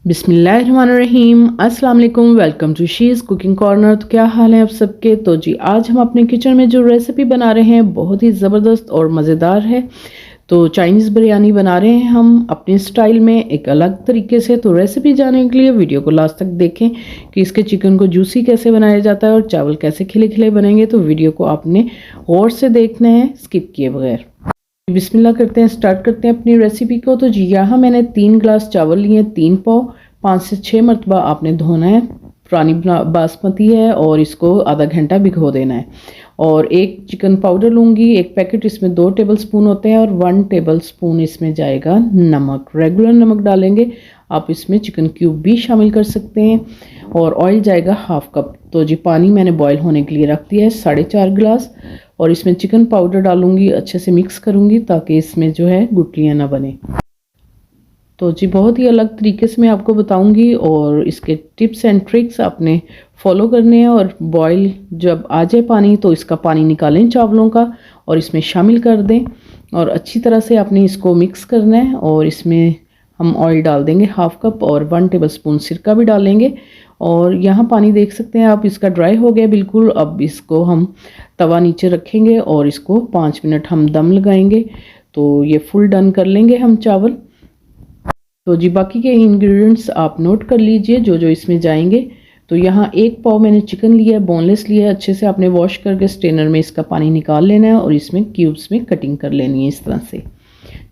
बिस्मिल्लाहिर्रहमानिर्रहीम। अस्सलाम वालेकुम। Welcome to she's cooking corner. तो क्या हाल है आप सबके। तो जी आज हम अपने किचन में जो रेसिपी बना रहे हैं बहुत ही ज़बरदस्त और मज़ेदार है। तो चाइनीज़ बिरयानी बना रहे हैं हम अपने स्टाइल में एक अलग तरीके से। तो रेसिपी जानने के लिए वीडियो को लास्ट तक देखें कि इसके चिकन को जूसी कैसे बनाया जाता है और चावल कैसे खिले खिले बनेंगे। तो वीडियो को आपने गौर से देखना है, स्किप किए बगैर। बिस्मिल्लाह करते हैं, स्टार्ट करते हैं अपनी रेसिपी को। तो जी यहाँ मैंने 3 गिलास चावल लिए, 3 पाव, 5 से 6 मरतबा आपने धोना है। पुरानी बासमती है और इसको आधा घंटा भिगो देना है। और एक चिकन पाउडर लूँगी, एक पैकेट, इसमें 2 टेबल स्पून होते हैं और 1 टेबल स्पून इसमें जाएगा नमक, रेगुलर नमक डालेंगे। आप इसमें चिकन क्यूब भी शामिल कर सकते हैं। और ऑयल जाएगा हाफ कप। तो जी पानी मैंने बॉईल होने के लिए रख दिया है 4.5 गिलास। और इसमें चिकन पाउडर डालूंगी, अच्छे से मिक्स करूंगी ताकि इसमें जो है गुठलियाँ ना बने। तो जी बहुत ही अलग तरीके से मैं आपको बताऊंगी और इसके टिप्स एंड ट्रिक्स आपने फॉलो करने हैं। और बॉईल जब आ जाए पानी तो इसका पानी निकालें चावलों का और इसमें शामिल कर दें और अच्छी तरह से आपने इसको मिक्स करना है। और इसमें हम ऑयल डाल देंगे हाफ कप और 1 टेबल स्पून सिरका भी डालेंगे। और यहाँ पानी देख सकते हैं आप, इसका ड्राई हो गया बिल्कुल। अब इसको हम तवा नीचे रखेंगे और इसको 5 मिनट हम दम लगाएंगे। तो ये फुल डन कर लेंगे हम चावल। तो जी बाकी के इंग्रेडिएंट्स आप नोट कर लीजिए जो जो इसमें जाएंगे। तो यहाँ 1 पाव मैंने चिकन लिया है, बोनलेस लिया है। अच्छे से आपने वॉश करके स्ट्रेनर में इसका पानी निकाल लेना है और इसमें क्यूब्स में कटिंग कर लेनी है इस तरह से।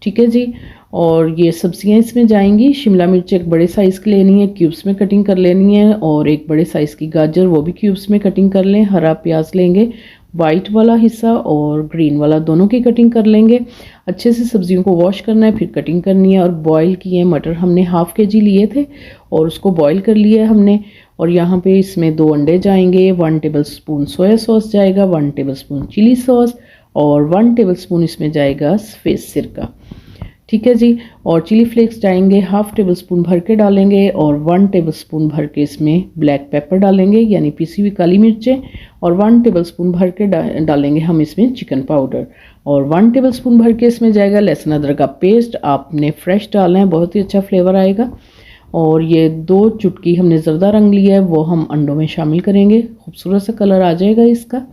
ठीक है जी। और ये सब्जियां इसमें जाएंगी। शिमला मिर्च एक बड़े साइज़ की लेनी है, क्यूब्स में कटिंग कर लेनी है। और एक बड़े साइज़ की गाजर, वो भी क्यूब्स में कटिंग कर लें। हरा प्याज लेंगे, वाइट वाला हिस्सा और ग्रीन वाला, दोनों की कटिंग कर लेंगे। अच्छे से सब्जियों को वॉश करना है, फिर कटिंग करनी है। और बॉईल किए मटर हमने हाफ kg लिए थे और उसको बॉईल कर लिया है हमने। और यहाँ पे इसमें 2 अंडे जाएंगे, 1 टेबल स्पून सोया सॉस जाएगा, 1 टेबल स्पून चिली सॉस और 1 टेबल स्पून इसमें जाएगा सफ़ेद सिरका। ठीक है जी। और चिली फ्लेक्स जाएंगे हाफ टेबल स्पून भर के डालेंगे और 1 टेबल स्पून भर के इसमें ब्लैक पेपर डालेंगे यानी पिसी हुई काली मिर्चें। और 1 टेबल स्पून भर के डालेंगे हम इसमें चिकन पाउडर। और 1 टेबल स्पून भर के इसमें जाएगा लहसुन अदरक का पेस्ट। आपने फ्रेश डालना है, बहुत ही अच्छा फ्लेवर आएगा। और ये 2 चुटकी हमने ज़रदा रंग लिया है, वो हम अंडों में शामिल करेंगे। खूबसूरत सा कलर आ जाएगा इसका।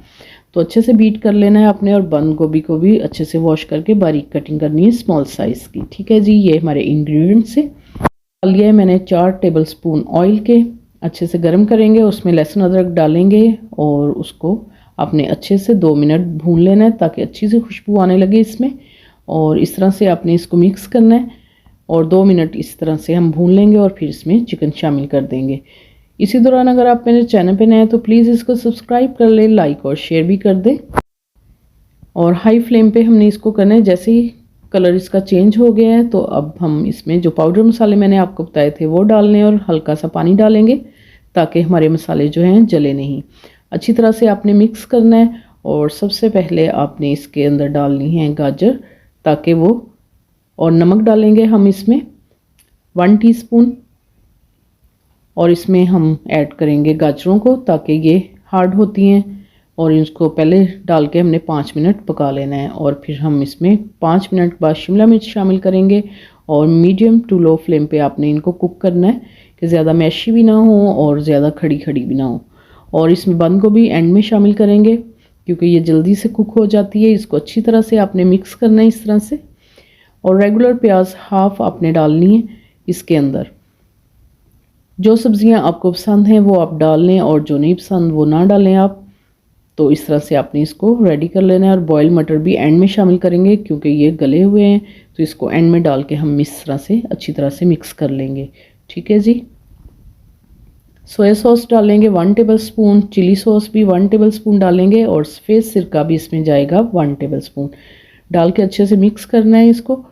तो अच्छे से बीट कर लेना है आपने। और बंद गोभी को भी अच्छे से वॉश करके बारीक कटिंग करनी है स्मॉल साइज़ की। ठीक है जी। ये हमारे इंग्रेडिएंट्स है। डाल लिया है मैंने 4 टेबल स्पून ऑयल के, अच्छे से गर्म करेंगे। उसमें लहसुन अदरक डालेंगे और उसको आपने अच्छे से 2 मिनट भून लेना है ताकि अच्छी सी खुशबू आने लगे इसमें। और इस तरह से आपने इसको मिक्स करना है और 2 मिनट इस तरह से हम भून लेंगे और फिर इसमें चिकन शामिल कर देंगे। इसी दौरान अगर आप मेरे चैनल पे नए हैं तो प्लीज़ इसको सब्सक्राइब कर लें, लाइक और शेयर भी कर दें। और हाई फ्लेम पे हमने इसको करना है। जैसे ही कलर इसका चेंज हो गया है तो अब हम इसमें जो पाउडर मसाले मैंने आपको बताए थे वो डालने और हल्का सा पानी डालेंगे ताकि हमारे मसाले जो हैं जले नहीं। अच्छी तरह से आपने मिक्स करना है। और सबसे पहले आपने इसके अंदर डालनी है गाजर ताकि वो, और नमक डालेंगे हम इसमें 1 टीस्पून। और इसमें हम ऐड करेंगे गाजरों को ताकि ये हार्ड होती हैं। और इसको पहले डाल के हमने 5 मिनट पका लेना है। और फिर हम इसमें 5 मिनट बाद शिमला मिर्च शामिल करेंगे। और मीडियम टू लो फ्लेम पे आपने इनको कुक करना है कि ज़्यादा मैशी भी ना हो और ज़्यादा खड़ी खड़ी भी ना हो। और इसमें बंद गोभी एंड में शामिल करेंगे क्योंकि ये जल्दी से कुक हो जाती है। इसको अच्छी तरह से आपने मिक्स करना है इस तरह से। और रेगुलर प्याज हाफ आपने डालनी है इसके अंदर। जो सब्ज़ियां आपको पसंद हैं वो आप डाल लें और जो नहीं पसंद वो ना डालें आप। तो इस तरह से आपने इसको रेडी कर लेना है। और बॉयल मटर भी एंड में शामिल करेंगे क्योंकि ये गले हुए हैं। तो इसको एंड में डाल के हम इस तरह से अच्छी तरह से मिक्स कर लेंगे। ठीक है जी। सोया सॉस डालेंगे 1 टेबल स्पून, चिली सॉस भी 1 टेबल स्पून डालेंगे और सफ़ेद सिरका भी इसमें जाएगा 1 टेबल स्पून। डाल के अच्छे से मिक्स करना है इसको।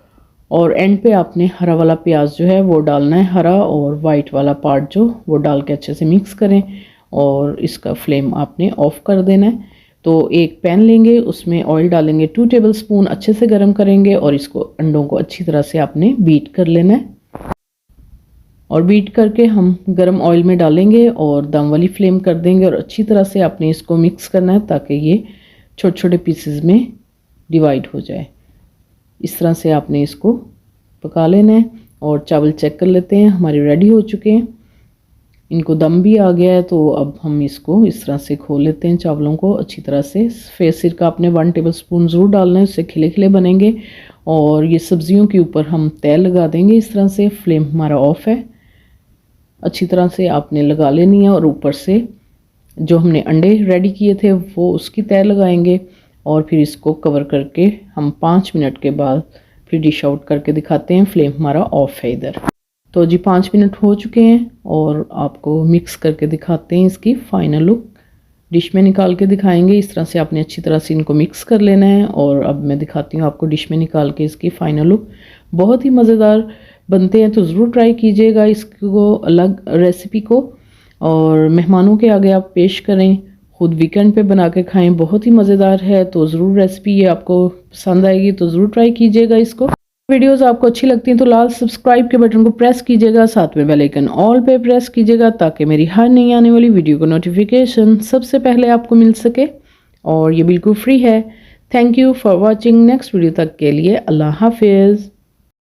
और एंड पे आपने हरा वाला प्याज जो है वो डालना है, हरा और वाइट वाला पार्ट जो, वो डाल के अच्छे से मिक्स करें। और इसका फ्लेम आपने ऑफ कर देना है। तो एक पैन लेंगे, उसमें ऑयल डालेंगे 2 टेबल स्पून, अच्छे से गर्म करेंगे और इसको अंडों को अच्छी तरह से आपने बीट कर लेना है। और बीट करके हम गर्म ऑयल में डालेंगे और दम वाली फ्लेम कर देंगे। और अच्छी तरह से आपने इसको मिक्स करना है ताकि ये छोटे छोटे पीसेस में डिवाइड हो जाए। इस तरह से आपने इसको पका लेना है। और चावल चेक कर लेते हैं, हमारे रेडी हो चुके हैं। इनको दम भी आ गया है, तो अब हम इसको इस तरह से खोल लेते हैं चावलों को अच्छी तरह से। सफ़ेद सिरका आपने 1 टेबलस्पून ज़रूर डालना है, उससे खिले खिले बनेंगे। और ये सब्जियों के ऊपर हम तेल लगा देंगे इस तरह से। फ्लेम हमारा ऑफ है, अच्छी तरह से आपने लगा लेनी है। और ऊपर से जो हमने अंडे रेडी किए थे वो उसकी तय लगाएंगे। और फिर इसको कवर करके हम 5 मिनट के बाद फिर डिश आउट करके दिखाते हैं। फ्लेम हमारा ऑफ है इधर। तो जी 5 मिनट हो चुके हैं और आपको मिक्स करके दिखाते हैं इसकी फाइनल लुक। डिश में निकाल के दिखाएंगे। इस तरह से आपने अच्छी तरह से इनको मिक्स कर लेना है। और अब मैं दिखाती हूँ आपको डिश में निकाल के इसकी फाइनल लुक। बहुत ही मज़ेदार बनते हैं, तो ज़रूर ट्राई कीजिएगा इसको, अलग रेसिपी को। और मेहमानों के आगे आप पेश करें, खुद वीकेंड पे बना के खाएं, बहुत ही मज़ेदार है। तो ज़रूर रेसिपी ये आपको पसंद आएगी, तो ज़रूर ट्राई कीजिएगा इसको। वीडियोस आपको अच्छी लगती हैं तो लाल सब्सक्राइब के बटन को प्रेस कीजिएगा, साथ में बेल आइकन ऑल पे प्रेस कीजिएगा, ताकि मेरी हर नई आने वाली वीडियो का नोटिफिकेशन सबसे पहले आपको मिल सके। और ये बिल्कुल फ्री है। Thank you for watching. Next video तक के लिए अल्लाह हाफिज़।